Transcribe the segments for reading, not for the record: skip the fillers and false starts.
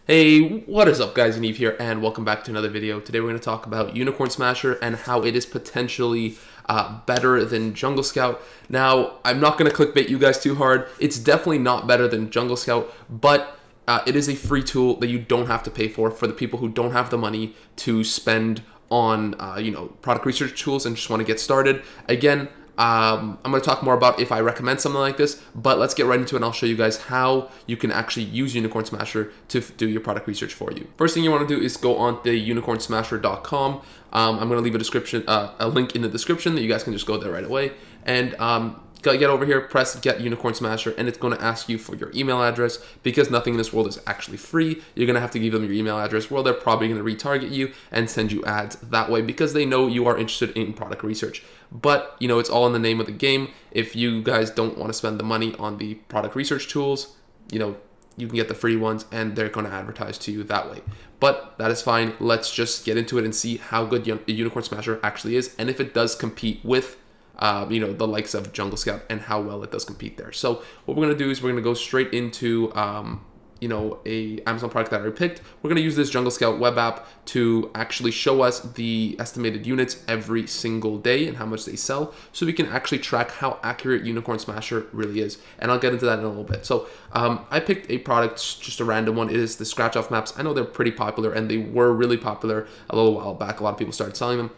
Hey, what is up guys, Yaniv here, and welcome back to another video. Today we're going to talk about Unicorn Smasher and how it is potentially better than JungleScout. Now, I'm not going to clickbait you guys too hard. It's definitely not better than JungleScout, but it is a free tool that you don't have to pay for the people who don't have the money to spend on product research tools and just want to get started. Again, I'm going to talk more about if I recommend something like this, but let's get right into it and I'll show you guys how you can actually use Unicorn Smasher to do your product research for you. First thing you want to do is go on the unicornsmasher.com. I'm going to leave a link in the description that you guys can just go there right away. And get over here, press Get Unicorn Smasher, and it's going to ask you for your email address. Because nothing in this world is actually free, you're going to have to give them your email address. Well, they're probably going to retarget you and send you ads that way because they know you are interested in product research. But, it's all in the name of the game. If you guys don't want to spend the money on the product research tools, you can get the free ones and they're going to advertise to you that way. But that is fine. Let's just get into it and see how good Unicorn Smasher actually is and if it does compete with the likes of JungleScout and how well it does compete there. So what we're going to do is we're going to go straight into a Amazon product that I picked. We're going to use this JungleScout web app to actually show us the estimated units every single day and how much they sell, so we can actually track how accurate Unicorn Smasher really is. And I'll get into that in a little bit. So I picked a product, just a random one. It is the scratch off maps. I know they're pretty popular and they were really popular a little while back. A lot of people started selling them.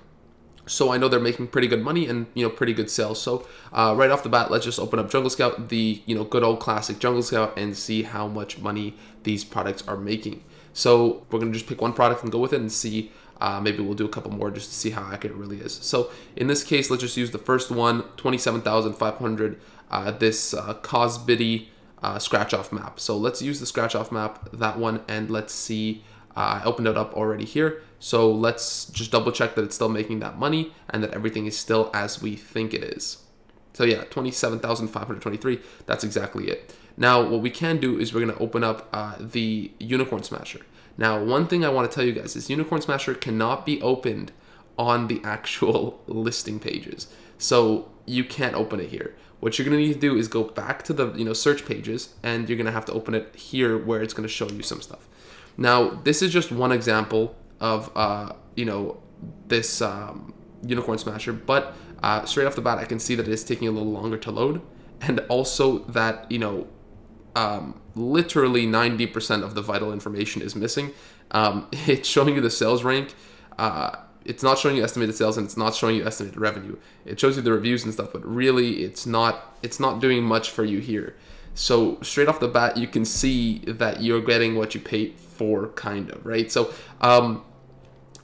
So I know they're making pretty good money and pretty good sales. So right off the bat, let's just open up JungleScout, the good old classic JungleScout, and see how much money these products are making. So we're gonna just pick one product and go with it and see. Maybe we'll do a couple more just to see how accurate it really is. So in this case, let's just use the first one, 27,500. This Cosbiddy scratch off map. So let's use the scratch off map, that one, and let's see. I opened it up already here. So let's just double check that it's still making that money and that everything is still as we think it is. So yeah, 27,523, that's exactly it. Now, what we can do is we're gonna open up the Unicorn Smasher. Now, one thing I wanna tell you guys is Unicorn Smasher cannot be opened on the actual listing pages. So you can't open it here. What you're gonna need to do is go back to the search pages, and you're gonna have to open it here where it's gonna show you some stuff. Now, this is just one example of this Unicorn Smasher, but straight off the bat I can see that it is taking a little longer to load, and also that literally 90% of the vital information is missing. It's showing you the sales rank. It's not showing you estimated sales, and it's not showing you estimated revenue. It shows you the reviews and stuff, but really it's not doing much for you here. So straight off the bat, you can see that you're getting what you paid for, kind of, right? So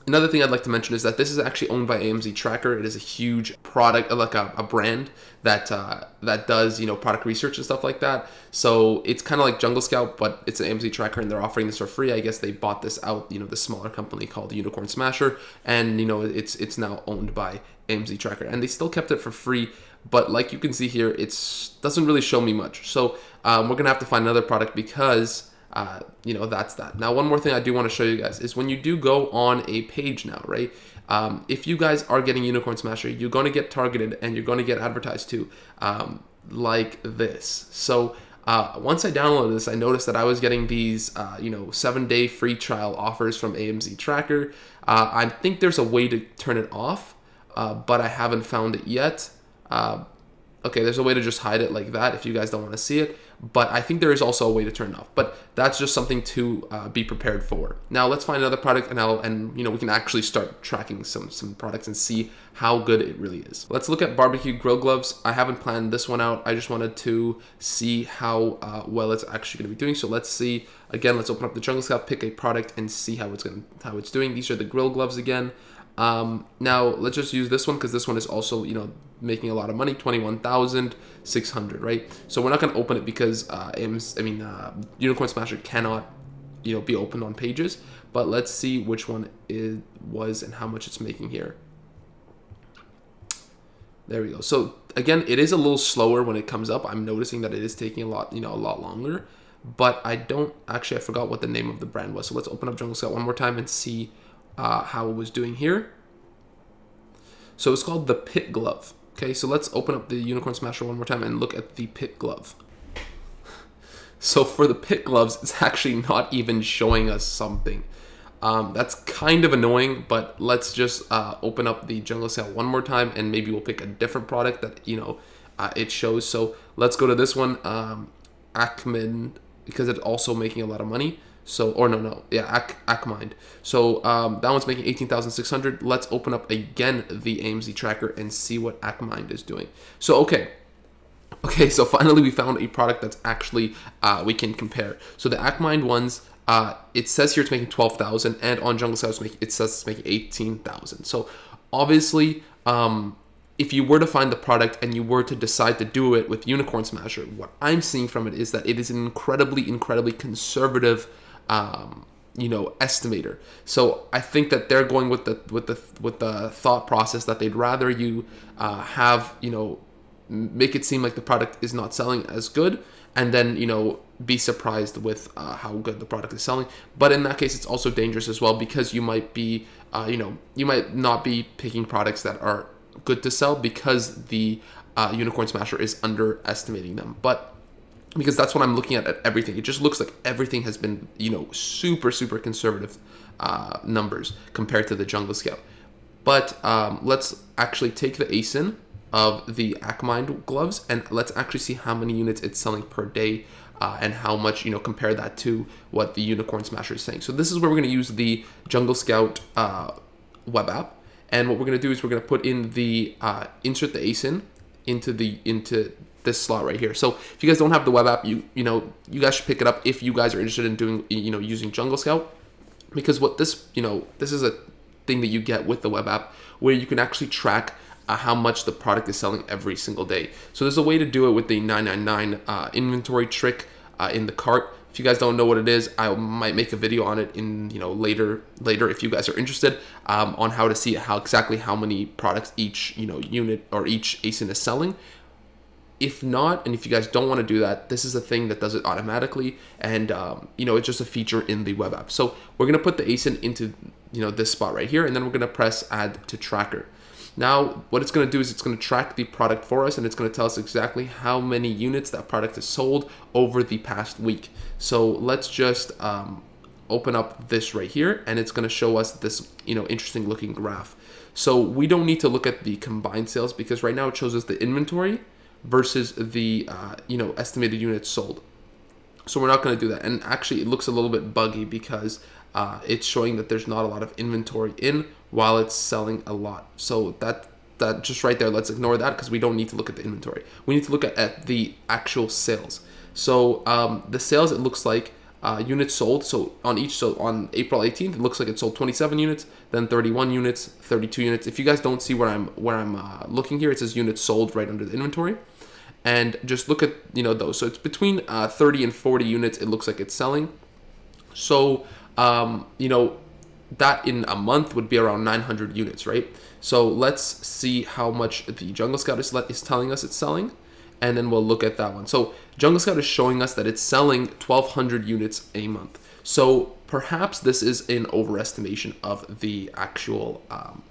another thing I'd like to mention is that this is actually owned by AMZ Tracker. It is a huge product, like a brand that does product research and stuff like that. So it's kind of like JungleScout, but it's an AMZ Tracker, and they're offering this for free. I guess they bought this out, the smaller company called Unicorn Smasher, and it's now owned by AMZ Tracker, and they still kept it for free. But like you can see here, it doesn't really show me much. So we're gonna have to find another product because that's that. Now, one more thing I do want to show you guys is when you do go on a page now, right? If you guys are getting Unicorn Smasher, you're going to get targeted and you're going to get advertised to like this. So once I downloaded this, I noticed that I was getting these 7-day free trial offers from AMZ Tracker. I think there's a way to turn it off, but I haven't found it yet. Okay, there's a way to just hide it like that if you guys don't want to see it, but I think there is also a way to turn it off, but that's just something to be prepared for. Now let's find another product, and we can actually start tracking some products and see how good it really is. Let's look at barbecue grill gloves. I haven't planned this one out. I just wanted to see how well it's actually going to be doing. So let's see. Again, let's open up the JungleScout, pick a product, and see how it's doing. These are the grill gloves again. Now let's just use this one because this one is also making a lot of money, 21,600, right? So we're not going to open it because Unicorn Smasher cannot be opened on pages, but let's see which one it was and how much it's making here. There we go. So again, it is a little slower when it comes up. I'm noticing that it is taking a lot longer, but I forgot what the name of the brand was. So let's open up JungleScout one more time and see how it was doing here. So it's called the Pit Glove. Okay, so let's open up the Unicorn Smasher one more time and look at the Pit Glove. So for the pit gloves, it's actually not even showing us something. That's kind of annoying, but let's just open up the JungleScout one more time, and maybe we'll pick a different product that, you know, it shows. So let's go to this one, Ackman, because it's also making a lot of money. So, or yeah, Ackmind. So that one's making 18,600. Let's open up again the AMZ tracker and see what Ackmind is doing. So okay, so finally we found a product that's actually we can compare. So the Ackmind ones, it says here it's making 12,000, and on JungleScout it says it's making 18,000. So obviously, if you were to find the product and you were to decide to do it with Unicorn Smasher, what I'm seeing from it is that it is an incredibly conservative, you know, estimator. So I think that they're going with the thought process that they'd rather you have, you know, make it seem like the product is not selling as good, and then, you know, be surprised with how good the product is selling. But in that case, it's also dangerous as well, because you might be, you know, you might not be picking products that are good to sell because the Unicorn Smasher is underestimating them. But because that's what I'm looking at everything, it just looks like everything has been, you know, super conservative numbers compared to the JungleScout. But let's actually take the ASIN of the Ackmind gloves, and let's actually see how many units it's selling per day, and how much, you know, compare that to what the Unicorn Smasher is saying. So this is where we're going to use the JungleScout web app, and what we're going to do is we're going to put in the insert the ASIN into this slot right here. So if you guys don't have the web app, you know, you guys should pick it up if you guys are interested in doing, you know, using JungleScout, because what this, you know, this is a thing that you get with the web app where you can actually track how much the product is selling every single day. So there's a way to do it with the 999 inventory trick in the cart. If you guys don't know what it is, I might make a video on it in, you know, later if you guys are interested, on how to see exactly how many products each, you know, unit or each ASIN is selling. If not, and if you guys don't want to do that, this is a thing that does it automatically, and you know, it's just a feature in the web app. So we're gonna put the ASIN into, you know, this spot right here, and then we're gonna press add to tracker. Now, what it's going to do is it's going to track the product for us, and it's going to tell us exactly how many units that product has sold over the past week. So let's just open up this right here, and it's going to show us this, you know, interesting looking graph. So we don't need to look at the combined sales, because right now it shows us the inventory versus the you know, estimated units sold. So we're not going to do that. And actually, it looks a little bit buggy because it's showing that there's not a lot of inventory in while it's selling a lot. So that just right there, let's ignore that, because we don't need to look at the inventory. We need to look at the actual sales. So the sales, it looks like units sold. So on April 18th, it looks like it sold 27 units, then 31 units, 32 units. If you guys don't see where I'm looking here, it says units sold right under the inventory. And just look at, you know, those. So it's between 30 and 40 units, it looks like it's selling. So, you know, that in a month would be around 900 units, right? So let's see how much the JungleScout is telling us it's selling, and then we'll look at that one. So JungleScout is showing us that it's selling 1,200 units a month. So perhaps this is an overestimation of the actual,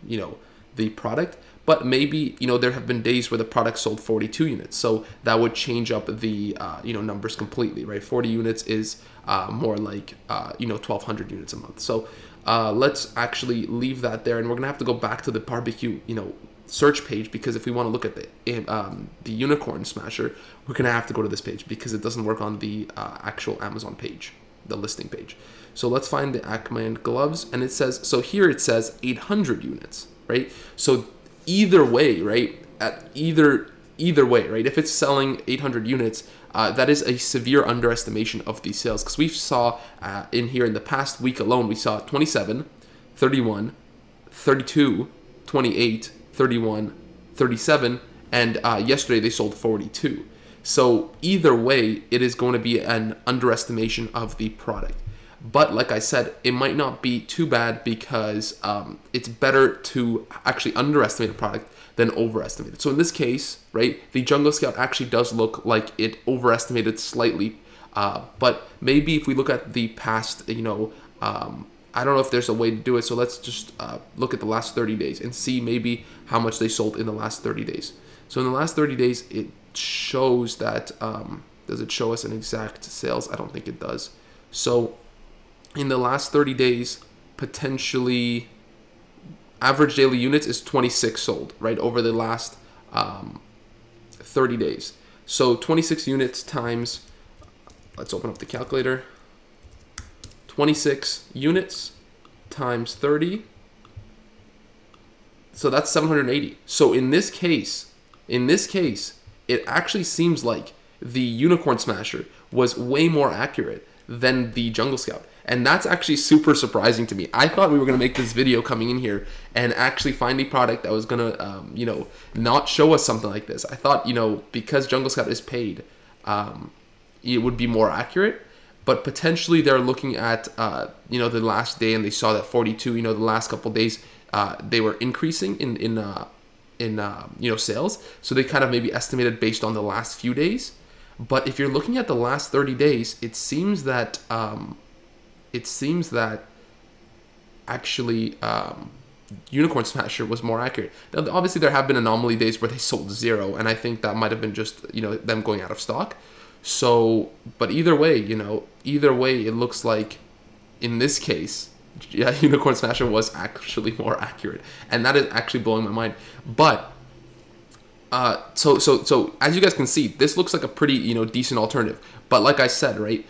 you know, the product. But maybe, you know, there have been days where the product sold 42 units. So that would change up the, you know, numbers completely, right? 40 units is more like, you know, 1,200 units a month. So let's actually leave that there. And we're going to have to go back to the barbecue, you know, search page, because if we want to look at the Unicorn Smasher, we're going to have to go to this page, because it doesn't work on the actual Amazon page, the listing page. So let's find the Ackmind gloves. And it says, so here it says 800 units, right? So either way, right, either way, right, if it's selling 800 units, that is a severe underestimation of these sales, because we saw in here in the past week alone, we saw 27, 31, 32, 28, 31, 37, and yesterday they sold 42. So either way, it is going to be an underestimation of the product. But like I said, it might not be too bad, because it's better to actually underestimate a product than overestimate it. So in this case, right, the JungleScout actually does look like it overestimated slightly. But maybe if we look at the past, you know, I don't know if there's a way to do it. So let's just look at the last 30 days and see maybe how much they sold in the last 30 days. So in the last 30 days, it shows that, Does it show us an exact sales? I don't think it does. So in the last 30 days, potentially average daily units is 26 sold, right, over the last 30 days. So 26 units times, let's open up the calculator, 26 units times 30, so that's 780. So in this case, it actually seems like the Unicorn Smasher was way more accurate than the JungleScout. And that's actually super surprising to me. I thought we were going to make this video coming in here and actually find a product that was going to, you know, not show us something like this. I thought, you know, because JungleScout is paid, it would be more accurate. But potentially they're looking at, you know, the last day and they saw that 42, you know, the last couple of days, they were increasing in you know, sales. So they kind of maybe estimated based on the last few days. But if you're looking at the last 30 days, it seems that actually Unicorn Smasher was more accurate. Now, obviously, there have been anomaly days where they sold 0, and I think that might have been just, you know, them going out of stock. So, but either way, you know, it looks like in this case, yeah, Unicorn Smasher was actually more accurate, and that is actually blowing my mind. But so as you guys can see, this looks like a pretty, you know, decent alternative. But like I said, right,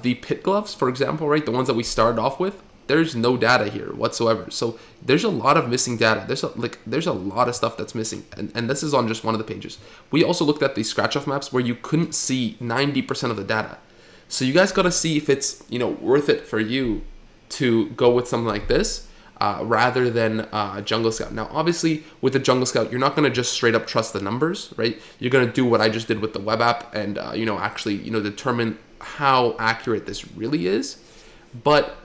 the pit gloves, for example, right, the ones that we started off with, there's no data here whatsoever. So there's a lot of missing data. There's a lot of stuff that's missing, and this is on just one of the pages. We also looked at the scratch-off maps where you couldn't see 90% of the data. So you guys got to see if it's, you know, worth it for you to go with something like this rather than JungleScout. Now, obviously, with the JungleScout, you're not going to just straight up trust the numbers, right? You're going to do what I just did with the web app and, you know, actually, you know, determine how accurate this really is. But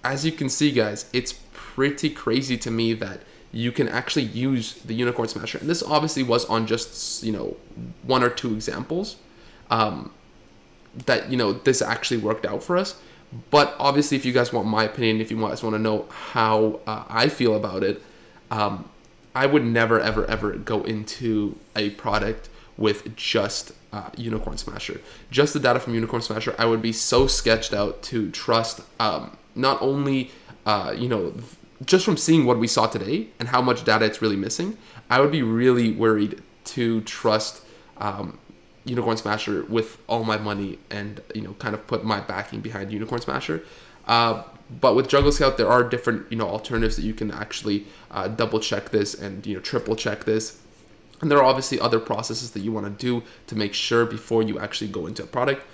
as you can see, guys, it's pretty crazy to me that you can actually use the Unicorn Smasher. And this obviously was on just, you know, 1 or 2 examples that, you know, this actually worked out for us. But obviously, if you guys want my opinion, if you guys want to know how I feel about it, I would never, ever, ever go into a product with just Unicorn Smasher. Just the data from Unicorn Smasher, I would be so sketched out to trust not only, you know, just from seeing what we saw today and how much data it's really missing, I would be really worried to trust Unicorn Smasher with all my money and, you know, kind of put my backing behind Unicorn Smasher. But with JungleScout, there are different, you know, alternatives that you can actually double check this and, you know, triple check this. And there are obviously other processes that you want to do to make sure before you actually go into a product.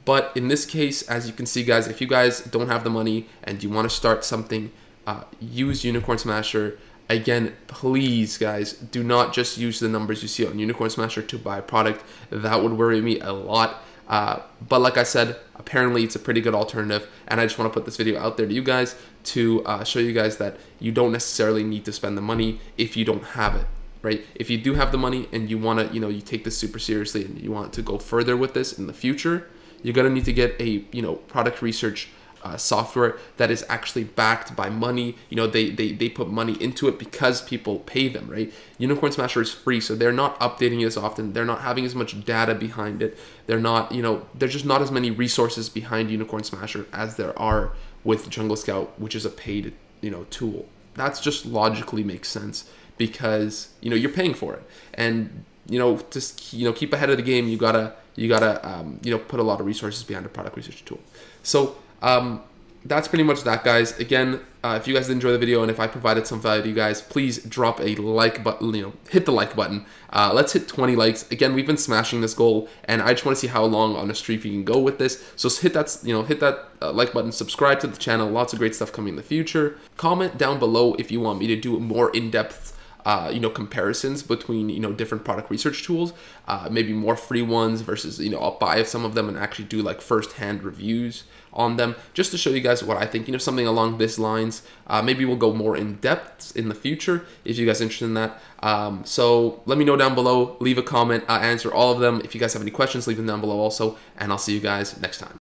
But in this case, as you can see, guys, if you guys don't have the money and you want to start something, use Unicorn Smasher. Again, please, guys, do not just use the numbers you see on Unicorn Smasher to buy a product. That would worry me a lot. But like I said, apparently it's a pretty good alternative. And I just want to put this video out there to you guys to show you guys that you don't necessarily need to spend the money if you don't have it, right? If you do have the money and you want to, you know, you take this super seriously and you want to go further with this in the future, you're going to need to get a, you know, product research software that is actually backed by money. You know, they put money into it because people pay them, right? Unicorn Smasher is free, so they're not updating it as often. They're not having as much data behind it. They're not, you know, there's just not as many resources behind Unicorn Smasher as there are with JungleScout, which is a paid, you know, tool. That's just logically makes sense because, you know, you're paying for it. And, you know, just, you know, keep ahead of the game, you gotta you know, put a lot of resources behind a product research tool. So that's pretty much that, guys. Again, if you guys did enjoy the video and if I provided some value to you guys, please drop a like button, you know, hit the like button. Let's hit 20 likes. Again, we've been smashing this goal and I just want to see how long on a streak we can go with this. So hit that, you know, hit that like button, subscribe to the channel. Lots of great stuff coming in the future. Comment down below if you want me to do more in-depth you know, comparisons between, you know, different product research tools, maybe more free ones versus, you know, I'll buy some of them and actually do like first-hand reviews on them just to show you guys what I think, you know, something along this lines. Maybe we'll go more in depth in the future if you guys are interested in that. So let me know down below, leave a comment, answer all of them. If you guys have any questions, leave them down below also, and I'll see you guys next time.